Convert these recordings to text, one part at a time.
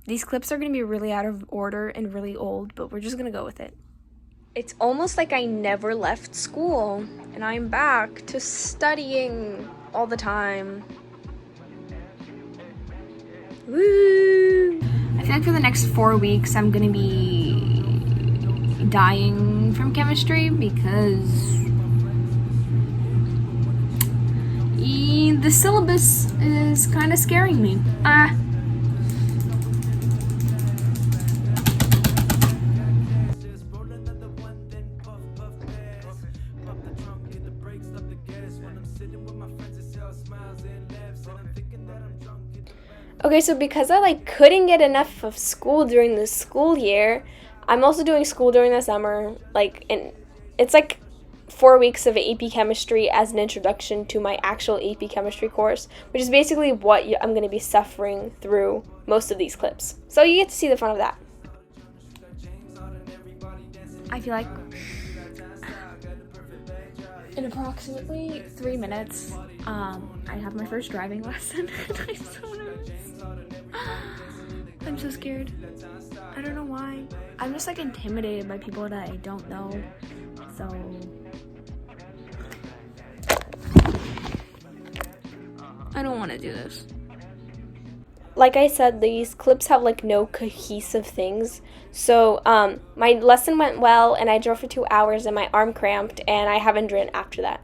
These clips are going to be really out of order and really old, but we're just going to go with it. It's almost like I never left school, and I'm back to studying all the time. Woo! I feel like for the next 4 weeks I'm gonna be dying from chemistry because the syllabus is kind of scaring me. Okay, so because I couldn't get enough of school during the school year, I'm also doing school during the summer. And it's 4 weeks of AP chemistry as an introduction to my actual AP chemistry course, which is basically what I'm going to be suffering through most of these clips. So you get to see the fun of that. I feel like in approximately 3 minutes, I have my first driving lesson. I'm so nervous. I'm so scared. I don't know why. I'm just intimidated by people that I don't know. So I don't want to do this. Like I said, these clips have no cohesive things. So my lesson went well, and I drove for 2 hours and my arm cramped, and I haven't driven after that.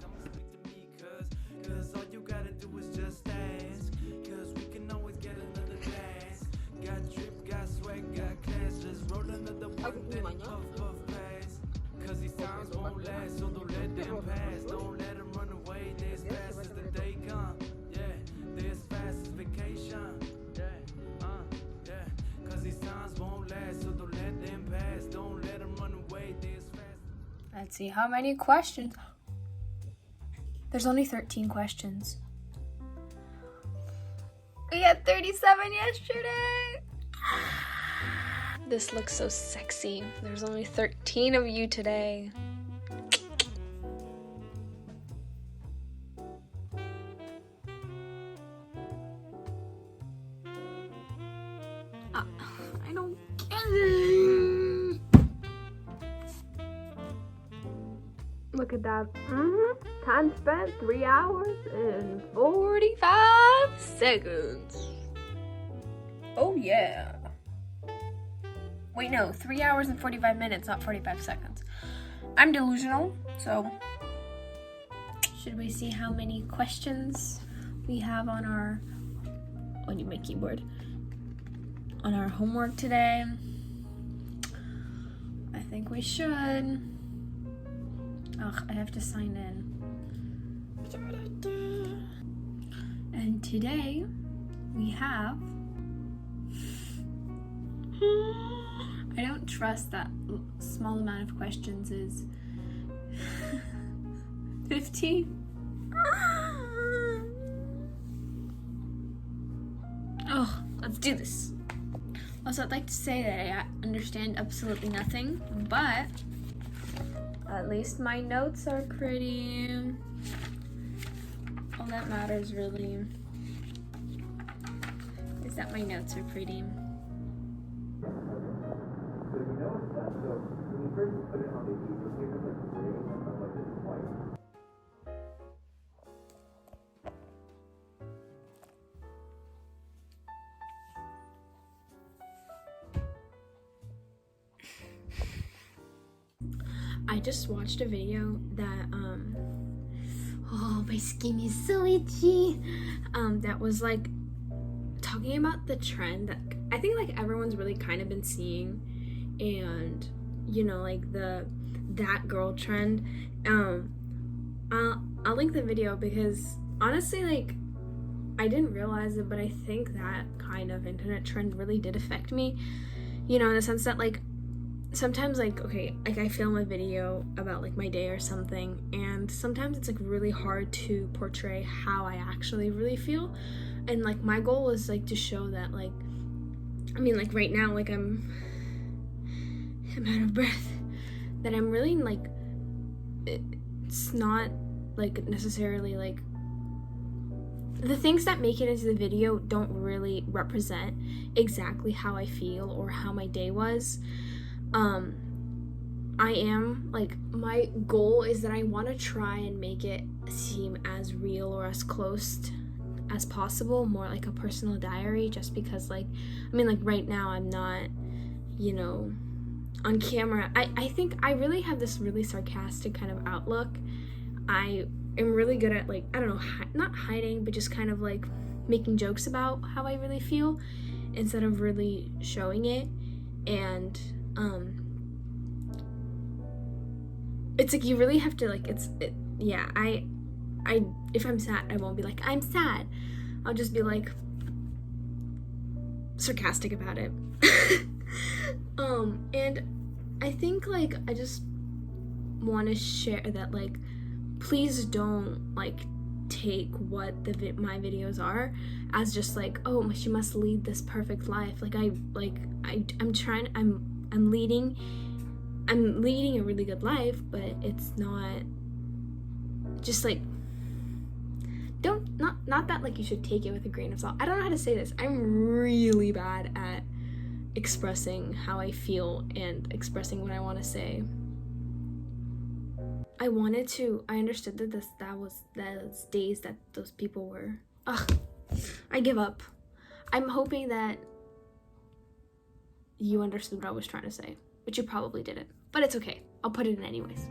Let's see how many questions. There's only 13 questions. We had 37 yesterday. This looks so sexy. There's only 13 of you today. I don't get it. Look at that. Time spent 3 hours and 45 seconds. Oh yeah. Wait, no, 3 hours and 45 minutes, not 45 seconds. I'm delusional, so should we see how many questions we have on our, my keyboard, on our homework today? I think we should. Ugh, I have to sign in. And today we have I don't trust that small amount of questions is 15. Oh, let's do this. Also, I'd like to say that I understand absolutely nothing, but at least my notes are pretty. All that matters really is that my notes are pretty. I just watched a video that oh, my skin is so itchy. That was talking about the trend that I think everyone's really kind of been seeing, and that girl trend. I'll link the video because honestly I didn't realize it, but I think that kind of internet trend really did affect me, in the sense that sometimes I film a video about my day or something, and sometimes it's really hard to portray how I actually really feel, and my goal is to show that right now I'm out of breath, that I'm really it's not necessarily the things that make it into the video don't really represent exactly how I feel or how my day was. I am, like, my goal is that I want to try and make it seem as real or as close as possible, more like a personal diary, just because, like, I mean, like, right now I'm not, you know, on camera. I think I really have this really sarcastic kind of outlook. I am really good at, like, I don't know, not hiding, but just kind of, like, making jokes about how I really feel instead of really showing it. And it's like you really have to, like, I if I'm sad, I won't be like, I'm sad. I'll just be, like, sarcastic about it. And I think, like, I just want to share that, like, please don't, like, take what my videos are as just, like, oh, she must lead this perfect life. Like, I'm leading a really good life, but it's not just, like, not that, like, you should take it with a grain of salt. I don't know how to say this. I'm really bad at expressing how I feel and expressing what I want to say. I understood that those days that those people were, I give up. I'm hoping that you understood what I was trying to say, but you probably didn't. But it's okay. I'll put it in anyways.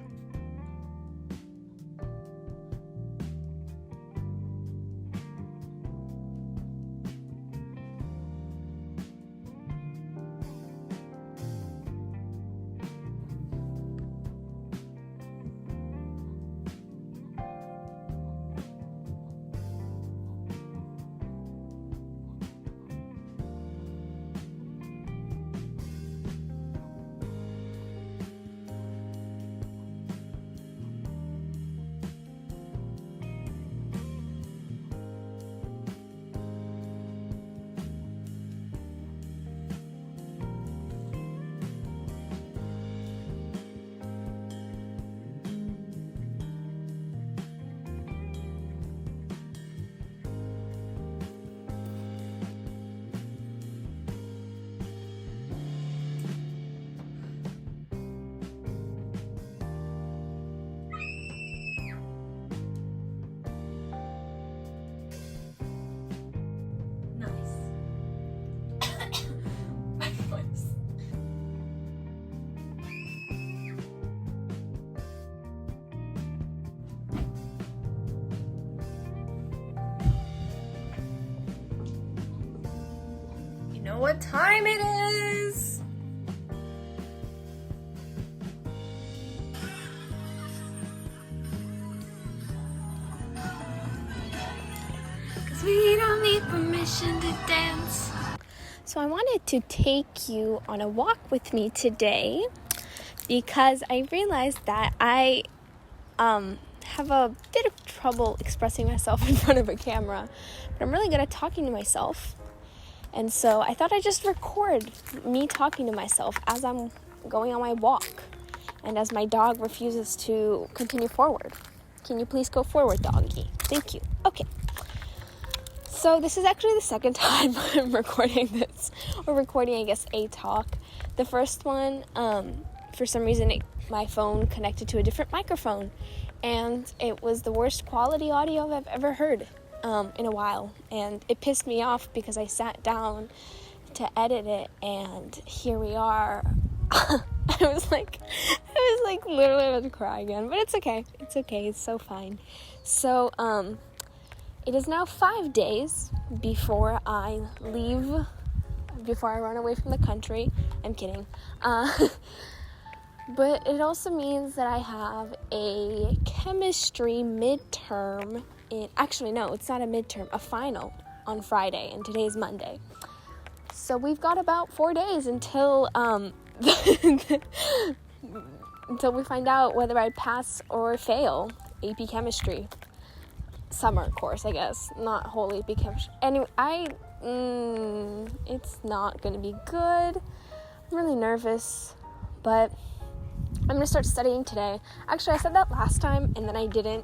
Know what time it is? Cause we don't need permission to dance. So I wanted to take you on a walk with me today because I realized that I have a bit of trouble expressing myself in front of a camera, but I'm really good at talking to myself. And so I thought I'd just record me talking to myself as I'm going on my walk and as my dog refuses to continue forward. Can you please go forward, doggy? Thank you. Okay. So this is actually the second time I'm recording this, or recording, I guess, a talk. The first one, for some reason, my phone connected to a different microphone, and it was the worst quality audio I've ever heard. In a while, and it pissed me off because I sat down to edit it, and here we are. I was like literally about to cry again, but it's okay, it's so fine. So it is now 5 days before I run away from the country. I'm kidding. But it also means that I have a chemistry midterm actually, no, it's not a midterm, a final on Friday, and today's Monday. So we've got about 4 days until until we find out whether I pass or fail AP Chemistry. Summer course, I guess, not whole AP Chemistry. Anyway, it's not going to be good. I'm really nervous, but I'm going to start studying today. Actually, I said that last time, and then I didn't.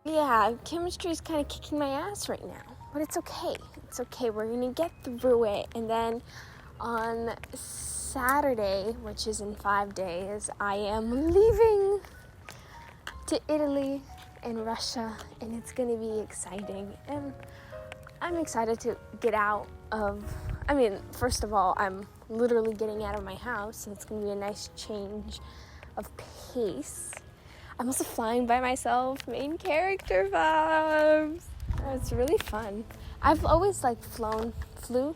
Yeah, chemistry is kind of kicking my ass right now, but it's okay. It's okay. We're gonna get through it. And then on Saturday, which is in 5 days, I am leaving to Italy and Russia, and it's gonna be exciting. And I'm excited to get out of, first of all, I'm literally getting out of my house, so it's gonna be a nice change of pace. I'm also flying by myself, main character vibes. It's really fun. I've always flew.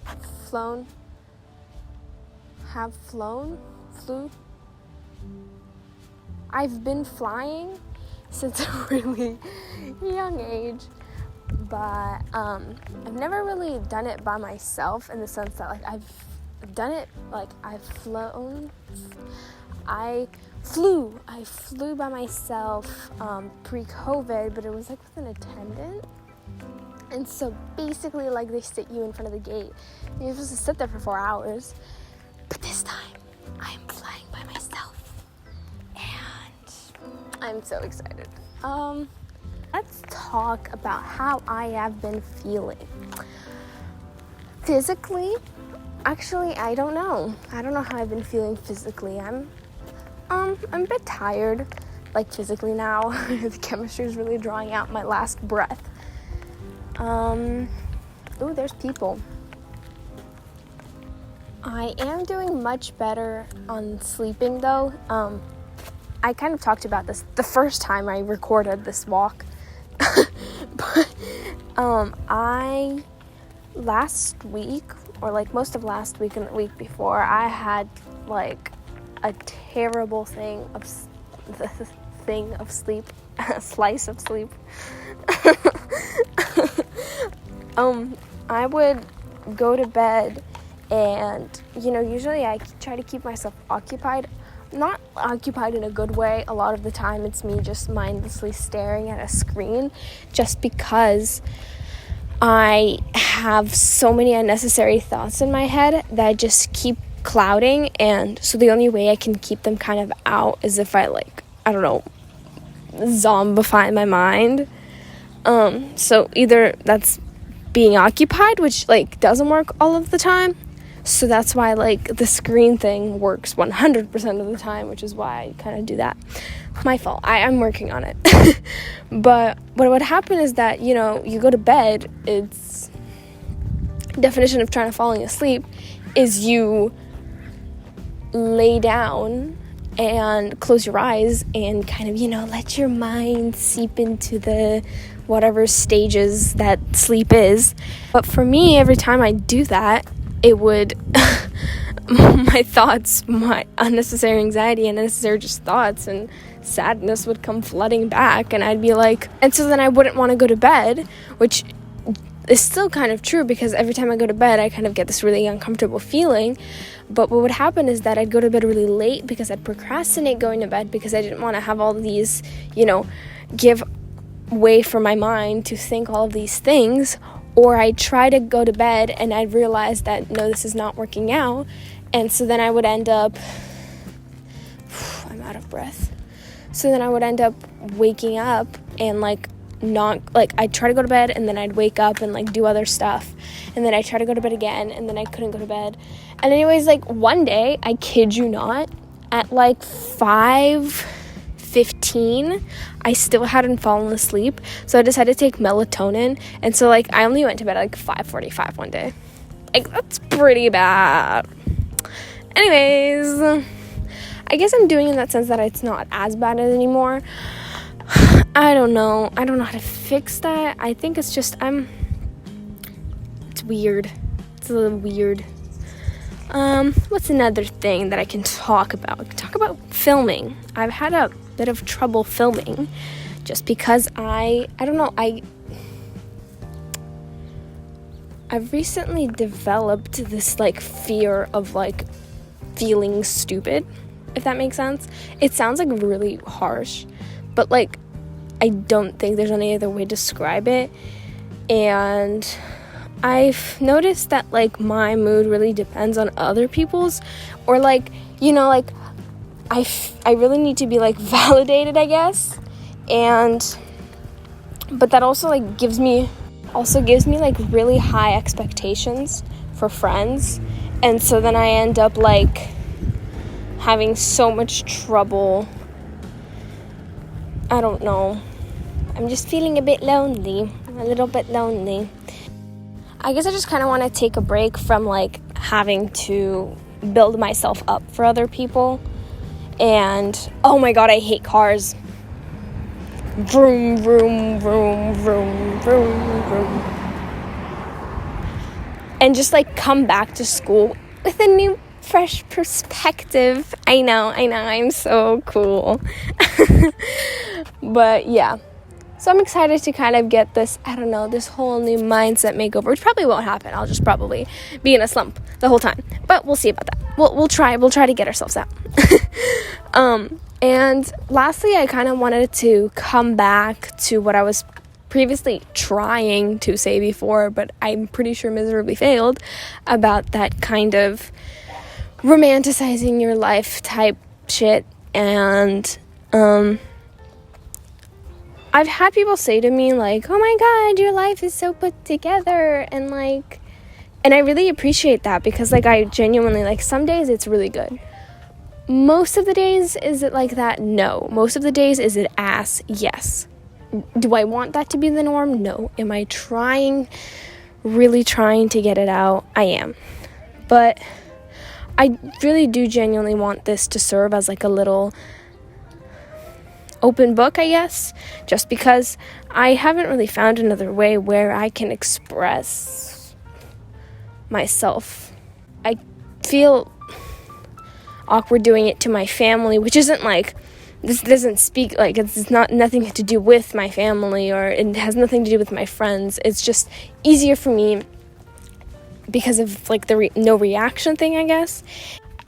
I've been flying since a really young age, but I've never really done it by myself in the sense that I've done it, I've flown. I flew by myself pre-COVID, but it was with an attendant. And so basically they sit you in front of the gate. You're supposed to sit there for 4 hours. But this time, I'm flying by myself. And I'm so excited. Let's talk about how I have been feeling. Physically, actually, I don't know. I don't know how I've been feeling physically. I'm a bit tired, physically now. The chemistry is really drawing out my last breath. There's people. I am doing much better on sleeping, though. I kind of talked about this the first time I recorded this walk. But, I, last week, or most of last week and the week before, I had, a terrible thing of sleep, a slice of sleep. I would go to bed and, usually I try to keep myself occupied. Not occupied in a good way. A lot of the time it's me just mindlessly staring at a screen just because I have so many unnecessary thoughts in my head that I just keep clouding, and so the only way I can keep them kind of out is if I zombify my mind. So either that's being occupied, which doesn't work all of the time, so that's why the screen thing works 100% of the time, which is why I kind of do that. My fault. I'm working on it. But what would happen is that you go to bed. It's definition of trying to falling asleep is you lay down and close your eyes and kind of, let your mind seep into the whatever stages that sleep is. But for me, every time I do that, it would, my thoughts, my unnecessary anxiety and unnecessary just thoughts and sadness would come flooding back, and I'd be and so then I wouldn't want to go to bed, which is still kind of true because every time I go to bed, I kind of get this really uncomfortable feeling. But what would happen is that I'd go to bed really late because I'd procrastinate going to bed because I didn't want to have all of these, give way for my mind to think all of these things. Or I'd try to go to bed and I'd realize that, no, this is not working out. And so then I would end up, I'm out of breath. So then I would end up waking up and not I'd try to go to bed and then I'd wake up and do other stuff, and then I'd try to go to bed again and then I couldn't go to bed. And anyways, one day, I kid you not, at 5:15 I still hadn't fallen asleep, so I decided to take melatonin, and so I only went to bed at 5:45 one day. That's pretty bad. Anyways, I guess I'm doing in that sense that it's not as bad anymore. I don't know how to fix that. I think it's just it's weird. It's a little weird. What's another thing that I can talk about? I can talk about filming. I've had a bit of trouble filming just because I've recently developed this fear of feeling stupid, if that makes sense. It sounds really harsh, but I don't think there's any other way to describe it. And I've noticed that my mood really depends on other people's, or I really need to be validated, I guess. And but that also like gives me like really high expectations for friends, and so then I end up like having so much trouble. I don't know, I'm just feeling a little bit lonely. I guess I just kind of want to take a break from like having to build myself up for other people. And oh my god, I hate cars. Vroom, vroom, vroom, vroom, vroom, vroom. And just like come back to school with a new fresh perspective. I know, I'm so cool. But yeah. So I'm excited to kind of get this, this whole new mindset makeover, which probably won't happen. I'll just probably be in a slump the whole time. But we'll see about that. We'll try to get ourselves out. And lastly, I kind of wanted to come back to what I was previously trying to say before, but I'm pretty sure miserably failed, about that kind of romanticizing your life type shit. And I've had people say to me like, oh my god, your life is so put together, and I really appreciate that, because like I genuinely, like, some days it's really good. Most of the days, is it like that? No. Most of the days, is it ass? Yes. Do I want that to be the norm? No. Am I really trying to get it out? I am. But I really do genuinely want this to serve as like a little open book, I guess, just because I haven't really found another way where I can express myself. I feel awkward doing it to my family, which isn't like, this doesn't speak, like, it's not nothing to do with my family, or it has nothing to do with my friends. It's just easier for me because of like the no reaction thing, I guess.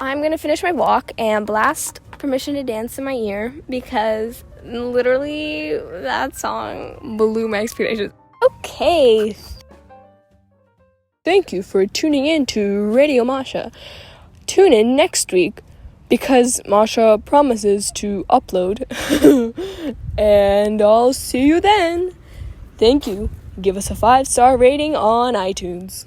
I'm gonna finish my walk and blast Permission to Dance in my ear, because literally that song blew my expectations. Okay. Thank you for tuning in to Radio Masha. Tune in next week, because Masha promises to upload. And I'll see you then. Thank you. Give us a 5-star rating on iTunes.